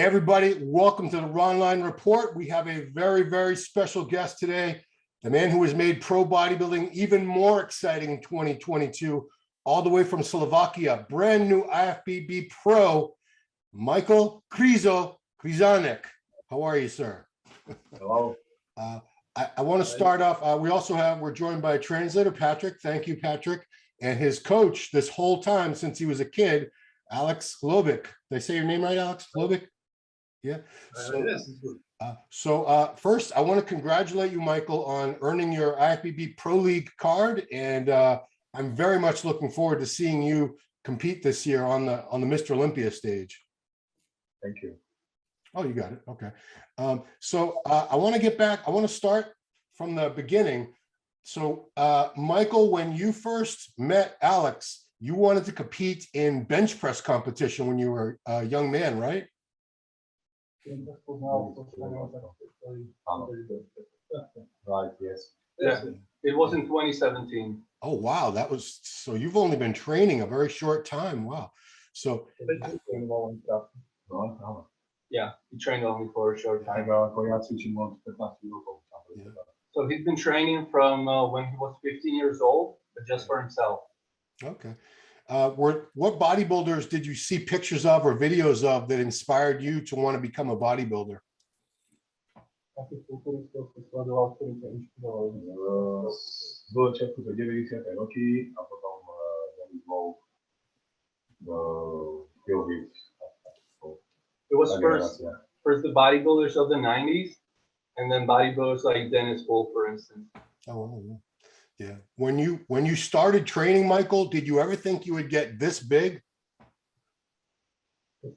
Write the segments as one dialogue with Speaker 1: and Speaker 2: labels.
Speaker 1: everybody, welcome to the Ronline Report. We have a very, very special guest today, the man who has made pro bodybuilding even more exciting in 2022, all the way from Slovakia, brand new IFBB pro, Michal Krizanek. How are you, sir?
Speaker 2: Hello.
Speaker 1: I want to start off. We're joined by a translator, Patrick. Thank you, Patrick. And his coach this whole time since he was a kid, Hlobik. Did I say your name right, Alex? Hlobik? Yeah. So first, I want to congratulate you, Michal, on earning your IFBB Pro League card, and I'm very much looking forward to seeing you compete this year on the Mr. Olympia stage.
Speaker 2: Thank you.
Speaker 1: Oh, you got it. Okay. I want to get back. I want to start from the beginning. So, Michal, when you first met Alex, you wanted to compete in bench press competition when you were a young man, right?
Speaker 2: Right, yes.
Speaker 3: Yeah, it was in 2017.
Speaker 1: Oh, wow. That was, so you've only been training a very short time. Wow. So,
Speaker 3: yeah, he trained only for a short time. So he's been training from when he was 15 years old, but just for himself.
Speaker 1: okay. What bodybuilders did you see pictures of or videos of that inspired you to want to become a bodybuilder?
Speaker 3: It was first the bodybuilders of the 90s, and then bodybuilders like Dennis Bull, for instance.
Speaker 1: Oh, yeah. When you started training, Michal, did you ever think you would get this big?
Speaker 3: I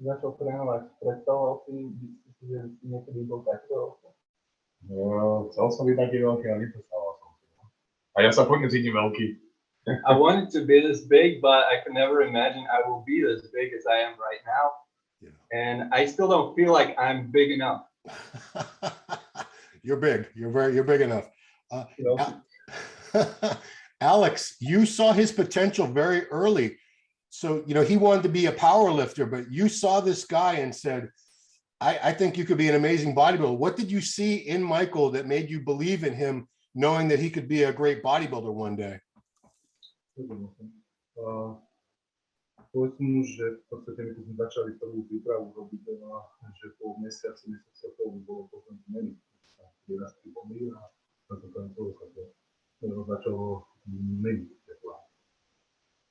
Speaker 3: wanted to be this big, but I could never imagine I will be this big as I am right now.
Speaker 1: Yeah.
Speaker 3: And I still don't feel like I'm big enough.
Speaker 1: You're big. You're big enough. Alex, you saw his potential very early. So, he wanted to be a power lifter, but you saw this guy and said, I think you could be an amazing bodybuilder. What did you see in Michal that made you believe in him, knowing that he could be a great bodybuilder one day?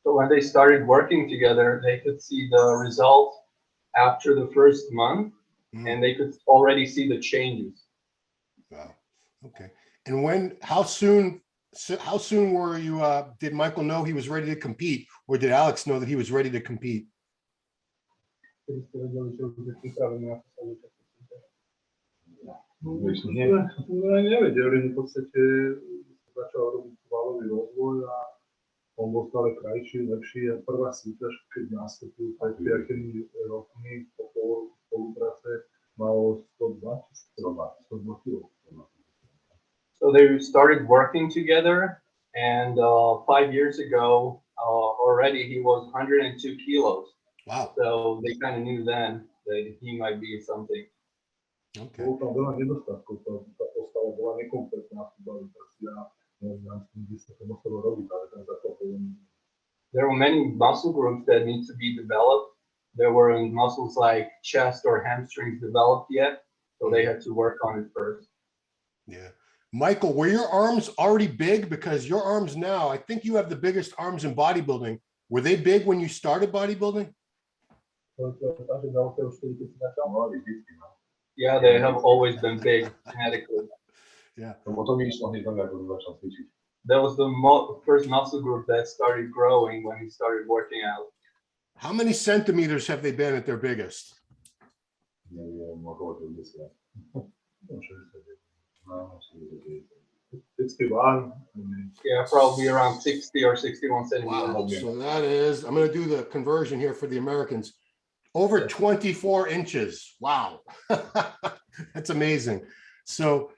Speaker 3: So when they started working together, they could see the results after the first month, and they could already see the changes.
Speaker 1: Wow. Okay. And how soon were you, did Michal know he was ready to compete, or did Alex know that he was ready to compete?
Speaker 4: On bol stále krajší, lepší a prvá súťaž, keď nastúpil pred 5 rokmi po spolupráce, malo 102 kg.
Speaker 3: So they started working together, and 5 years ago, already he was 102 kilos.
Speaker 1: Wow.
Speaker 3: So they kind of knew then that he might be something.
Speaker 1: Okay.
Speaker 4: Bolo tam veľa nedostatkov, tá postava bola nekompletná.
Speaker 3: There were many muscle groups that need to be developed. There weren't muscles like chest or hamstrings developed yet, so they had to work on it first.
Speaker 1: Yeah. Michal, were your arms already big? Because your arms now, I think you have the biggest arms in bodybuilding. Were they big when you started bodybuilding?
Speaker 3: Yeah, they have always been big genetically.
Speaker 1: Yeah.
Speaker 3: That was the first muscle group that started growing when he started working out.
Speaker 1: How many centimeters have they been at their biggest?
Speaker 3: Yeah, probably around 60 or 61 centimeters.
Speaker 1: Wow. So that is, I'm going to do the conversion here for the Americans. Over 24 inches. Wow. That's amazing. So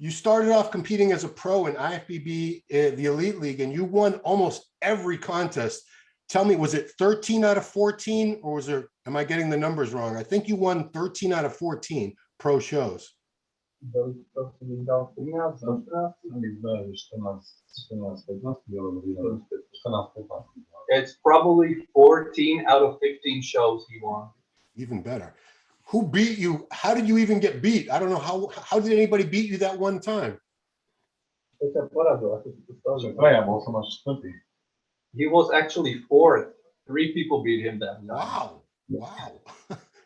Speaker 1: you started off competing as a pro in IFBB, the Elite League, and you won almost every contest. tell me, was it 13 out of 14 or was there, am I getting the numbers wrong? I think you won 13 out of 14 pro shows.
Speaker 2: Byli to si vyhrál 13, 14? Vyhrali 14, 15, bylo 14, 15.
Speaker 3: It's probably 14 out of 15 shows he won.
Speaker 1: Even better. Who beat you? How did you even get beat? I don't know how did anybody beat you that one time?
Speaker 2: To ťa porazil, ako si to stalo? Ja bol som až 4.
Speaker 3: He was actually 4th. 3 people beat him that time.
Speaker 1: Wow. Wow.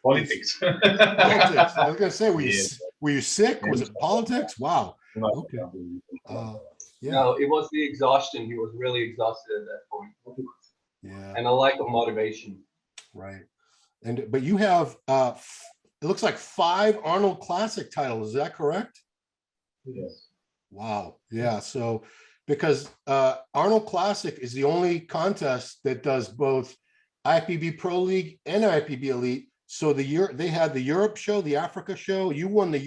Speaker 2: Politics.
Speaker 1: Politics. I was gonna say, were you sick? Was it
Speaker 2: Yeah.
Speaker 1: politics? Wow. Okay. Yeah.
Speaker 3: No, it was the exhaustion. He was really exhausted at that point.
Speaker 1: Yeah.
Speaker 3: And a lack of motivation.
Speaker 1: Right. And but you have it looks like 5 Arnold Classic titles. Is that correct?
Speaker 2: Yes.
Speaker 1: Wow. Yeah. So because Arnold Classic is the only contest that does both IFBB Pro League and IFBB Elite. So they had the Europe show, the Africa show. You won the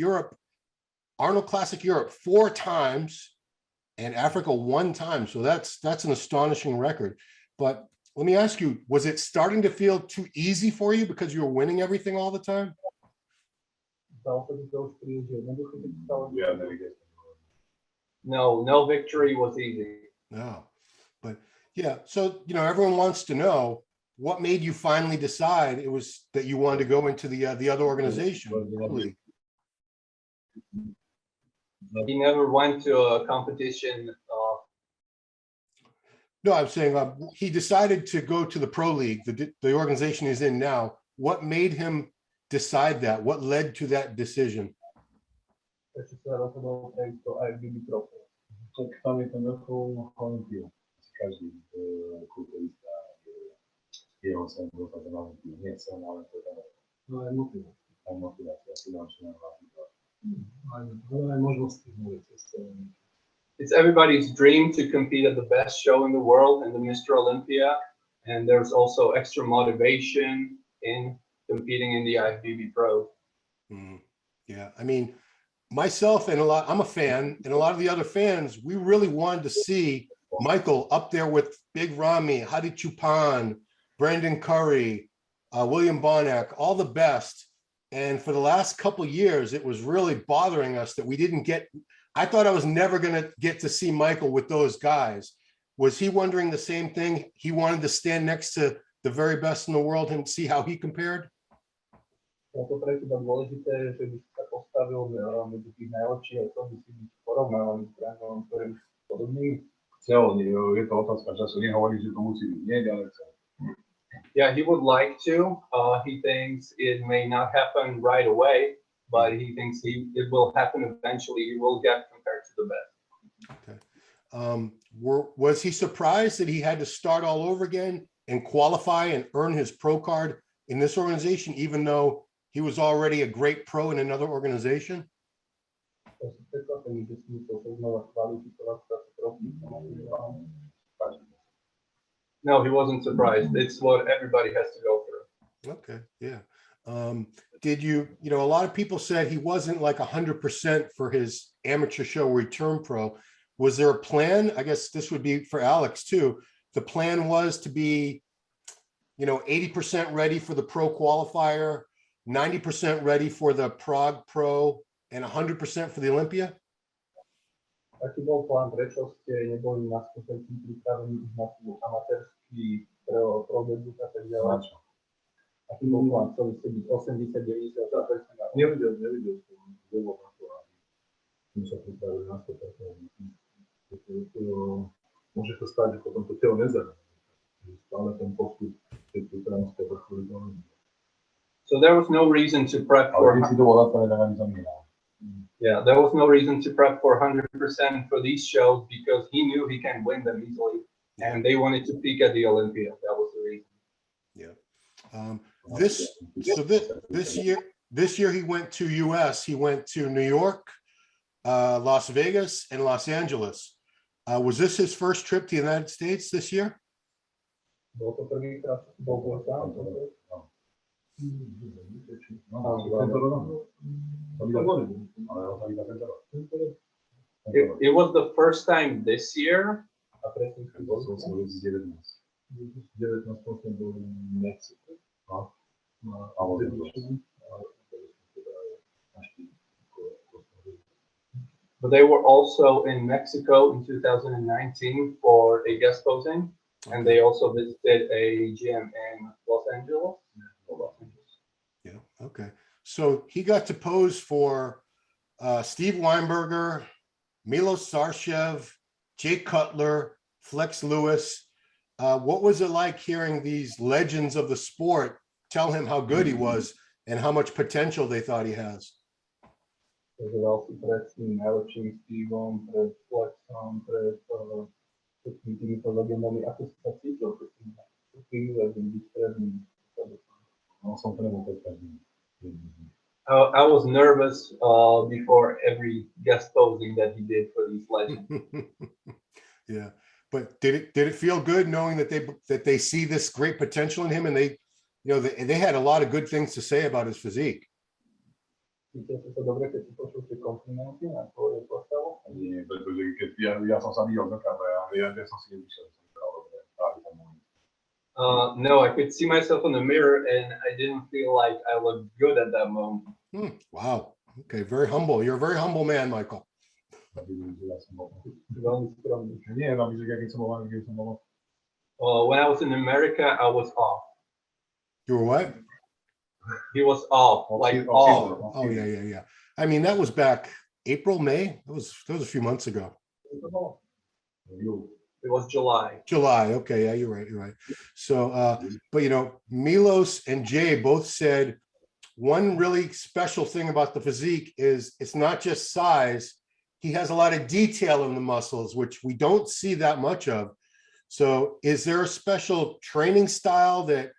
Speaker 1: Arnold Classic Europe 4 times and Africa 1 time. So that's an astonishing record. But let me ask you, was it starting to feel too easy for you because you were winning everything all the time?
Speaker 2: Yeah, very good.
Speaker 3: No victory was easy.
Speaker 1: No. But yeah, so everyone wants to know what made you finally decide it was that you wanted to go into the other organization. Really?
Speaker 3: He never went to a competition.
Speaker 1: No, I'm saying he decided to go to the Pro League, the organization he's in now. What made him decide that? What led to that decision?
Speaker 2: Tak tam je ten vrchol Olympia. Každý kulturista jeho sen byl tak na Olympiu. Nie sen, ale to je no aj motivácia, finančná aj možnosti nové cesty.
Speaker 3: It's everybody's dream to compete at the best show in the world and the Mr. Olympia. And there's also extra motivation in competing in the IFBB Pro.
Speaker 1: Yeah, I mean, myself and I'm a fan, and a lot of the other fans, we really wanted to see Michael up there with Big Ramy, Hadi Chupan, Brandon Curry, William Bonac, all the best. And for the last couple of years, it was really bothering us that we didn't get. I thought I was never going to get to see Michael with those guys. Was he wondering the same thing? He wanted to stand next to the very best in the world and see how he compared?
Speaker 2: Je to pre teba dôležité, že by si sa postavil medzi tých najlepších, a to by si byť porovnávaný s trénerom, ktorým podobný. Je to otázka času. Nehovorí, že to musí byť. Nie, ale chcel.
Speaker 3: Yeah, he would like to. He thinks it may not happen right away, but he thinks it will happen eventually. He will get compared to the best.
Speaker 1: Okay. Was he surprised that he had to start all over again and qualify and earn his pro card in this organization, even though he was already a great pro in another organization?
Speaker 3: No, he wasn't surprised. It's what everybody has to go through.
Speaker 1: Okay, yeah. Did you, a lot of people said he wasn't like 100% for his amateur show where he turned pro. Was there a plan? I guess this would be for Alex too. The plan was to be, 80% ready for the pro qualifier, 90% ready for the Prague Pro, and 100% for the Olympia?
Speaker 2: Aký bol plán, prečo ste neboli na 100% pripravení už na tú amatérsky pro debut a tak ďalej? Aký bol plán? Chceli ste byť 80, 90%? Nevidel som dôvod na to, aby sa pripravili na 100%. Môže to stať, že potom to telo nezadá. Stále ten postup, keď pripravíte vrcholu do Olympia.
Speaker 3: So there was no reason to prep for. Yeah, there was no reason to prep for 100% for these shows because he knew he can win them easily, and they wanted to peak at the Olympia. That was the reason.
Speaker 1: Yeah. This year he went to US. He went to New York, Las Vegas, and Los Angeles. Was this his first trip to the United States this year?
Speaker 3: It was the first time this year.
Speaker 4: 2019 som bol v Mexiku. No. A
Speaker 3: But they were also in Mexico in 2019 for a guest posing, and they also visited a gym in Los Angeles.
Speaker 1: Yeah. Okay. So he got to pose for Steve Weinberger, Milos Sarshev, Jake Cutler, Flex Lewis. What was it like hearing these legends of the sport tell him how good he was and how much potential they thought he has?
Speaker 2: Takže dal si pred tým najlepším Steveom, pred Flexom, pred všetkými týmito legendami. Ako si sa cítil, keď si privilegium byť pred ním?
Speaker 4: No, som trénoval pred každým.
Speaker 3: I was nervous before every guest posing that he did for these legends.
Speaker 1: Yeah, but did it feel good knowing that they see this great potential in him, and they had a lot of good things to say about his physique?
Speaker 2: Cítil si sa dobre, keď si počul tie komplimenty na tvoju postavu?
Speaker 4: Nie, pretože keď ja som sa videl do kamery, ja som si nemyslel, že som vyzeral dobre.
Speaker 3: No, I could see myself in the mirror and I didn't feel like I looked good at that moment.
Speaker 1: Wow. Okay, very humble. You're a very humble man, Michael.
Speaker 2: Veľmi skromný.
Speaker 4: Nie, no, že keď som bol,
Speaker 3: When I was in America, I was off.
Speaker 1: You were what?
Speaker 3: He was off, like off.
Speaker 1: Oh, yeah. I mean, that was back April, May. That was a few months ago.
Speaker 3: It was July.
Speaker 1: July. Okay, yeah, you're right. So, but Milos and Jay both said one really special thing about the physique is it's not just size. He has a lot of detail in the muscles, which we don't see that much of. So, is there a special training style that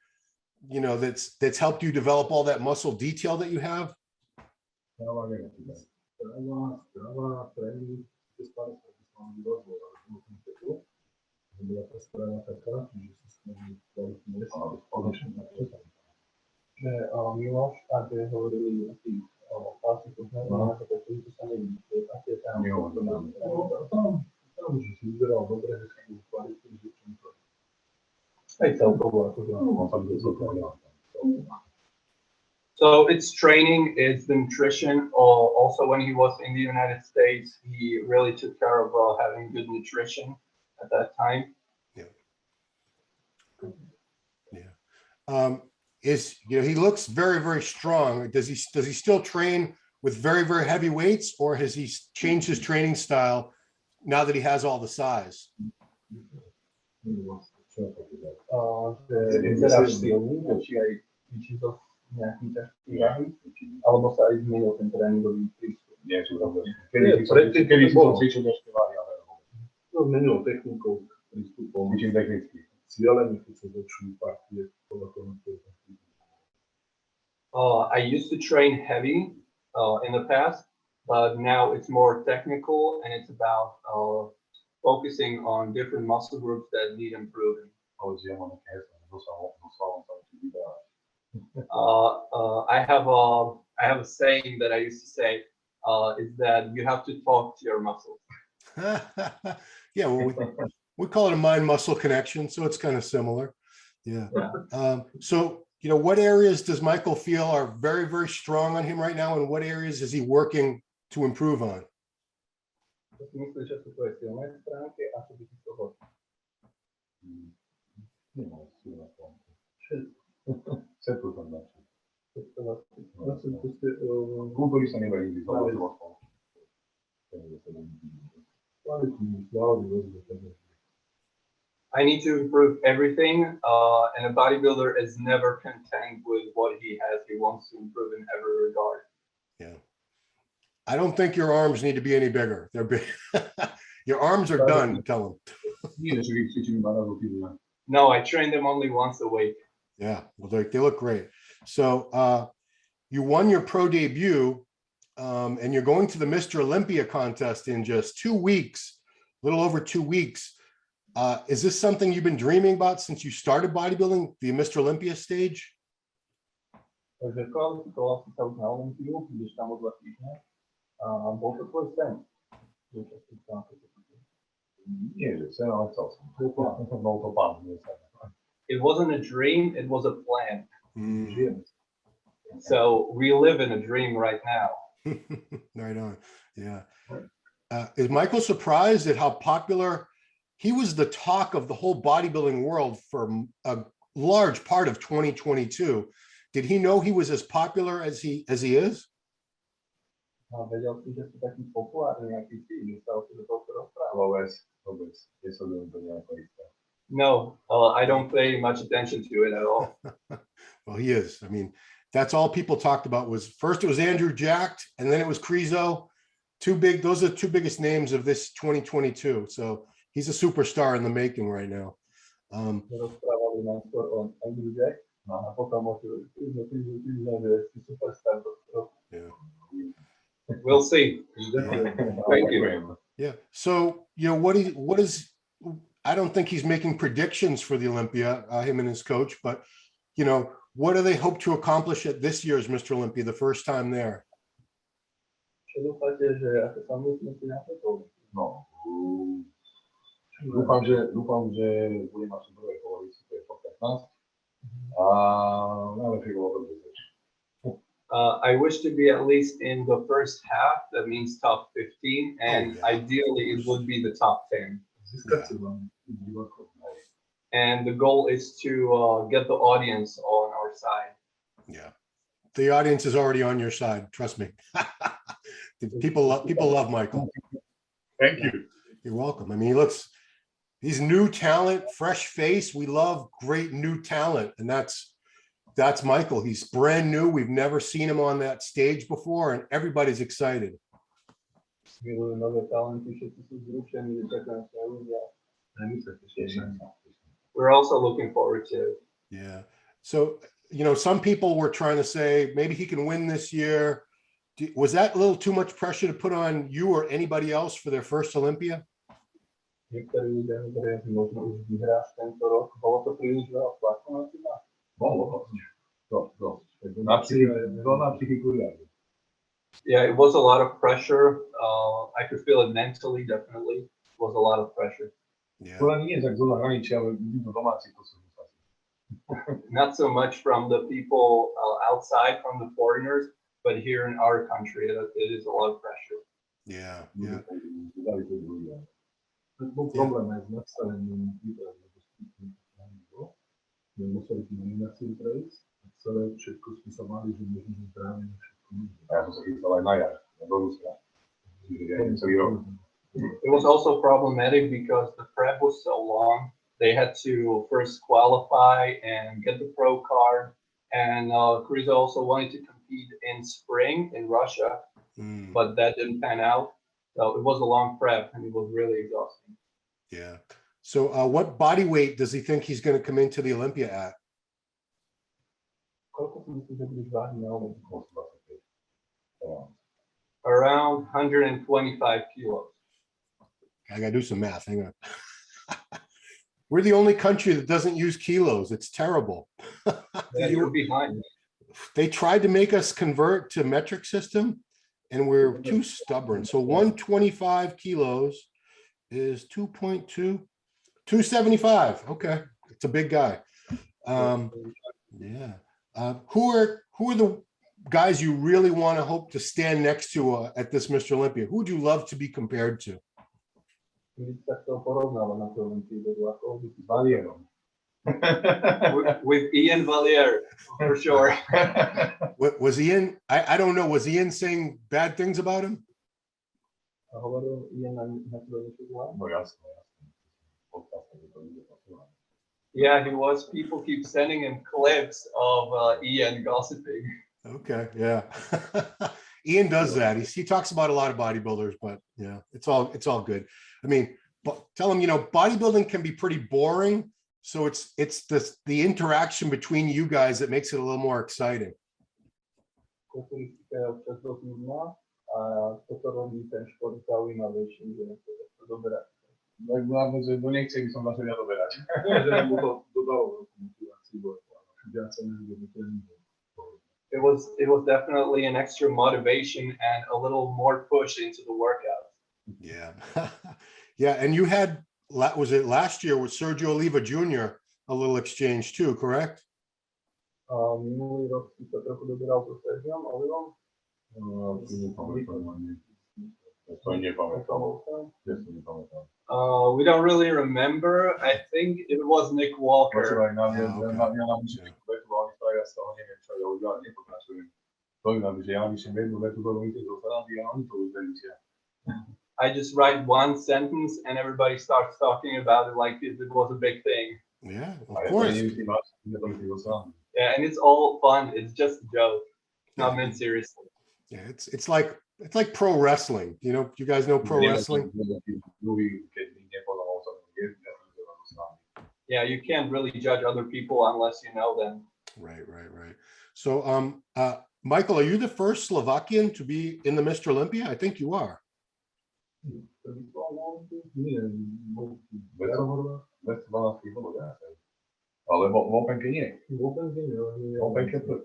Speaker 1: that's helped you develop all that muscle detail that you have?
Speaker 2: Miloš a Jay hovorili o tých klásikoch, na ktorých sa nevidí. Aké tam že si vyzeral dobre, že si bol kvalitný, že čím to aj celkovo akože
Speaker 3: So it's training, it's the nutrition. Also, when he was in the United States, he really took care of having good nutrition at that time.
Speaker 1: Yeah. He looks very, very strong. Does he still train with very, very heavy weights, or has he changed his training style now that he has all the size?
Speaker 2: Vyzeráš silný, či aj cvičíš to nejakým ťažkým váhy, alebo sa aj zmenil ten tréningový prístup?
Speaker 4: Nie, sú tam kedy si som cvičil ťažké váhy, ale to zmenil technikou, prístupom. Cvičím technicky. Cieľene, keď sa začnú partie, podľa toho,
Speaker 3: I used to train heavy in the past, but now it's more technical and it's about focusing on different muscle groups that need improving. I have a saying that I used to say is that you have to talk to your muscles.
Speaker 1: Yeah, well, we call it a mind-muscle connection, so it's kind of similar. Yeah. So, what areas does Michael feel are very, very strong on him right now, and what areas is he working to improve on?
Speaker 3: I need to improve everything, and a bodybuilder is never content with what he has. He wants to improve in every regard.
Speaker 1: Yeah. I don't think your arms need to be any bigger. They're big. Your arms are done, tell them.
Speaker 3: No, I train them only once a week.
Speaker 1: Yeah, well, they look great. So you won your pro debut, and you're going to the Mr. Olympia contest in just 2 weeks, a little over 2 weeks. Is this something you've been dreaming about since you started bodybuilding, the Mr. Olympia stage?
Speaker 2: Takže kvalifikoval si sa už na Olympiu, ideš tam o 2 týždne. Bol to tvoj sen?
Speaker 4: Nie, že sen, ale chcel som. Bol to plán, nie sen.
Speaker 3: It wasn't a dream, it was a plan.
Speaker 1: Mm.
Speaker 3: So we live in a dream right now.
Speaker 1: Right on. Yeah. Is Michael surprised at how popular he was? The talk of the whole bodybuilding world for a large part of 2022. Did he know he was as popular as he is?
Speaker 2: A vedel si, že si taký populárny, aký si, dostal si do tohto rozprávu.
Speaker 4: Vôbec. Nesledujem to nejako isté.
Speaker 3: No, I don't pay much attention to it at all.
Speaker 1: Well, he is. I mean, that's all people talked about was first it was Andrew Jacked, and then it was Krizo. Those are the two biggest names of this 2022. So he's a superstar in the making right now.
Speaker 2: Rozprávali nám skôr o Andrew Jack, a potom o Krizo, že si superstar.
Speaker 1: Yeah.
Speaker 3: We'll see. Thank you.
Speaker 1: Yeah. So, you know, what is, I don't think he's making predictions for the Olympia, him and his coach, but, you know, what do they hope to accomplish at this year's Mr. Olympia, the first time there?
Speaker 2: Čo dúfate, že ako sa myslíte na to?
Speaker 4: No, dúfam, že bude mať v prvej polovici, to je top 15. A najlepšie bolo to 10.
Speaker 3: I wish to be at least in the first half. That means top 15, and ideally it would be the top 10. And the goal is to get the audience on our side.
Speaker 1: Yeah, the audience is already on your side. Trust me. People love Michael.
Speaker 4: Thank you.
Speaker 1: You're welcome. I mean, he's new talent, fresh face. We love great new talent, and that's Michael. He's brand new. We've never seen him on that stage before, and everybody's excited.
Speaker 3: We're also looking forward to it.
Speaker 1: Yeah. So, you know, some people were trying to say maybe he can win this year. Was that a little too much pressure to put on you or anybody else for their first Olympia?
Speaker 3: Yeah, it was a lot of pressure. I could feel it mentally, definitely. It was a lot of pressure.
Speaker 1: Yeah.
Speaker 3: Not so much from the people outside, from the foreigners, but here in our country, it is a lot of pressure.
Speaker 1: Yeah, yeah.
Speaker 3: It was also problematic because the prep was so long. They had to first qualify and get the pro card. And Krizo also wanted to compete in spring in Russia, but that didn't pan out. So it was a long prep and it was really exhausting.
Speaker 1: Yeah. So what body weight does he think he's going to come into the Olympia at?
Speaker 3: Around 125 kilos.
Speaker 1: I got to do some math. Hang on. We're the only country that doesn't use kilos. It's terrible.
Speaker 3: Yeah, you're behind.
Speaker 1: They tried to make us convert to metric system, and we're too stubborn. So 125 kilos is 2.275. Okay, it's a big guy. Yeah. Who are the guys you really want to hope to stand next to at this Mr. Olympia? Who would you love to be compared to?
Speaker 3: with Ian Valier, for sure.
Speaker 1: Was Ian? I don't know. Was Ian saying bad things about him?
Speaker 3: Yeah, he was. People keep sending him clips of Ian gossiping.
Speaker 1: Okay, yeah. Ian does that. He talks about a lot of bodybuilders, but yeah, it's all good. I mean, tell him, you know, bodybuilding can be pretty boring. So it's the interaction between you guys that makes it a little more exciting.
Speaker 3: It was definitely an extra motivation and a little more push into the workout.
Speaker 1: Yeah. Yeah. And you had, was it last year with Sergio Oliva Jr., a little exchange too, correct?
Speaker 2: Minulý rok si sa trochu doberal so Sergiom Olivom.
Speaker 3: We don't really remember. I think it was Nick Walker. I just write one sentence and everybody starts talking about it like it was a big thing.
Speaker 1: Yeah, of course.
Speaker 3: Yeah, and it's all fun. It's just a joke. Not meant seriously.
Speaker 1: Yeah, it's like pro wrestling. You know, you guys know pro wrestling?
Speaker 3: Yeah, you can't really judge other people unless you know them.
Speaker 1: Right. So Michael, are you the first Slovakian to be in the Mr. Olympia? I think you are.
Speaker 4: Ale v Openke nie.
Speaker 2: V Openke nie.
Speaker 4: Openke to.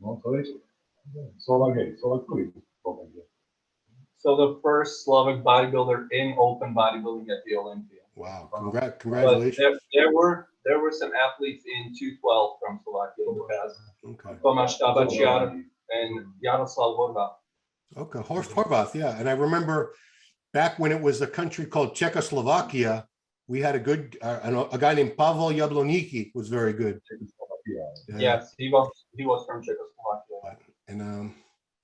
Speaker 4: No to vieš. Slovak Openke.
Speaker 3: So the first Slovak bodybuilder in open bodybuilding at the Olympia.
Speaker 1: Wow! Congratulations.
Speaker 3: There were some athletes in 212 from Slovakia in the past.
Speaker 1: Okay.
Speaker 3: Tomáš Tabačiar and Jaroslav Horváth.
Speaker 1: Okay, Horváth, yeah. And I remember back when it was a country called Czechoslovakia, we had a good a guy named Pavel Jabloniki was very good.
Speaker 3: Yeah. Yes, he was from Czechoslovakia.
Speaker 1: And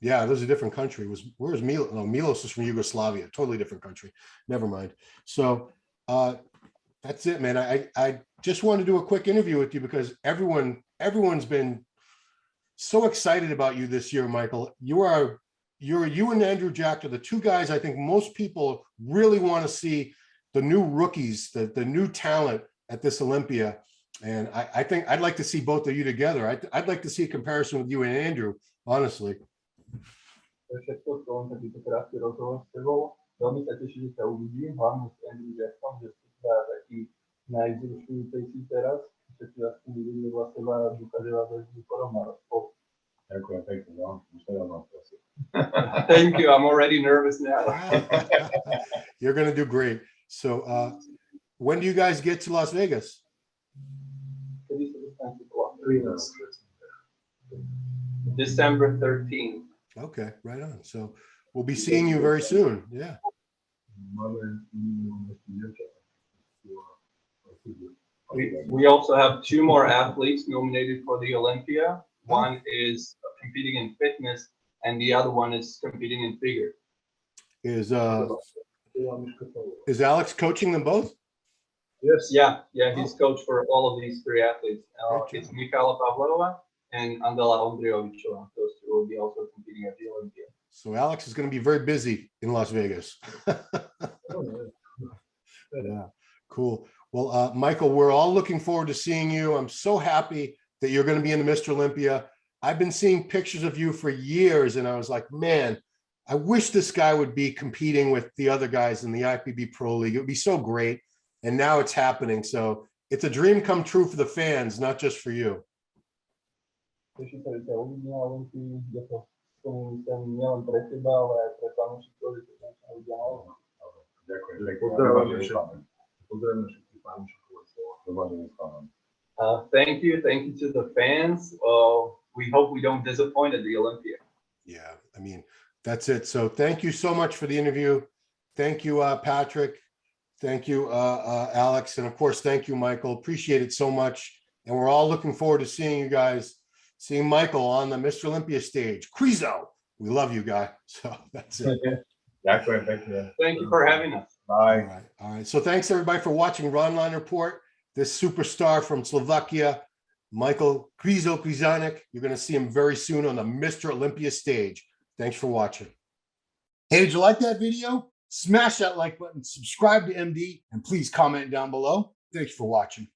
Speaker 1: yeah, there's a different country. Where's Milos? No, Milos is from Yugoslavia, totally different country. Never mind. So that's it, man. I just wanted to do a quick interview with you because everyone's been so excited about you this year, Michael. You and Andrew Jack are the two guys I think most people really want to see. The new rookies, the new talent at this Olympia. And I think I'd like to see both of you together. I'd like to see a comparison with you and Andrew, honestly.
Speaker 2: Veľmi sa teším, že sa uvidím, hlavne s Andrew Jackom, že si taký najzrušujúcejší teraz, že si vás uvidíme vlastne dokáže vás aj porovnávať.
Speaker 4: Ďakujem pekne, no.
Speaker 3: Thank you. I'm already nervous now.
Speaker 1: You're going to do great. So when do you guys get to Las Vegas?
Speaker 3: December 13th.
Speaker 1: Okay, right on. So we'll be seeing you very soon. Yeah.
Speaker 3: We also have two more athletes nominated for the Olympia. One is competing in fitness and the other one is competing in figure.
Speaker 1: Is Alex coaching them both?
Speaker 3: Yes. Yeah, he's coached for all of these three athletes. It's Michal Pavlova and Andela Ondriovichova. Those two will be also competing at the Olympia.
Speaker 1: So Alex is going to be very busy in Las Vegas. Yeah, cool. Well, Michael, we're all looking forward to seeing you. I'm so happy that you're going to be in the Mr. Olympia. I've been seeing pictures of you for years, and I was like, man, I wish this guy would be competing with the other guys in the IPB Pro League. It would be so great. And now it's happening. So it's a dream come true for the fans, not just for you.
Speaker 3: Thank you to the fans. We hope we don't disappoint at the Olympia.
Speaker 1: Yeah, I mean, that's it. So thank you so much for the interview. Thank you, Patrick. Thank you, Alex. And of course, thank you, Michael. Appreciate it so much. And we're all looking forward to seeing you guys, seeing Michael on the Mr. Olympia stage. Krizo, we love you, guy. So that's it.
Speaker 3: Thank you for having us.
Speaker 4: Bye.
Speaker 1: All right. So thanks everybody for watching Ronline Report. This superstar from Slovakia, Michael Krizanek. You're going to see him very soon on the Mr. Olympia stage. Thanks for watching. Hey, did you like that video? Smash that like button, subscribe to MD, and please comment down below. Thanks for watching.